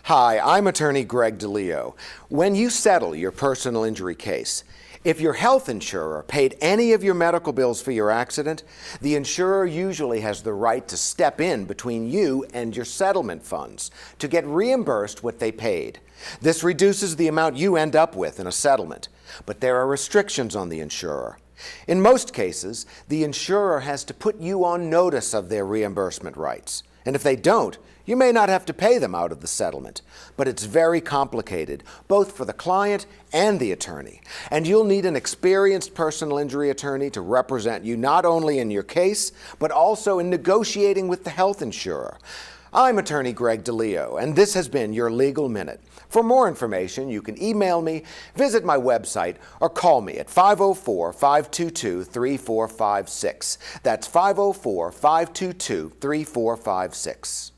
Hi, I'm attorney Greg DeLeo. When you settle your personal injury case, if your health insurer paid any of your medical bills for your accident, the insurer usually has the right to step in between you and your settlement funds to get reimbursed what they paid. This reduces the amount you end up with in a settlement, but there are restrictions on the insurer. In most cases, the insurer has to put you on notice of their reimbursement rights. And if they don't, you may not have to pay them out of the settlement. But it's very complicated, both for the client and the attorney. And you'll need an experienced personal injury attorney to represent you not only in your case, but also in negotiating with the health insurer. I'm attorney Greg DeLeo, and this has been your Legal Minute. For more information, you can email me, visit my website, or call me at 504-522-3456. That's 504-522-3456.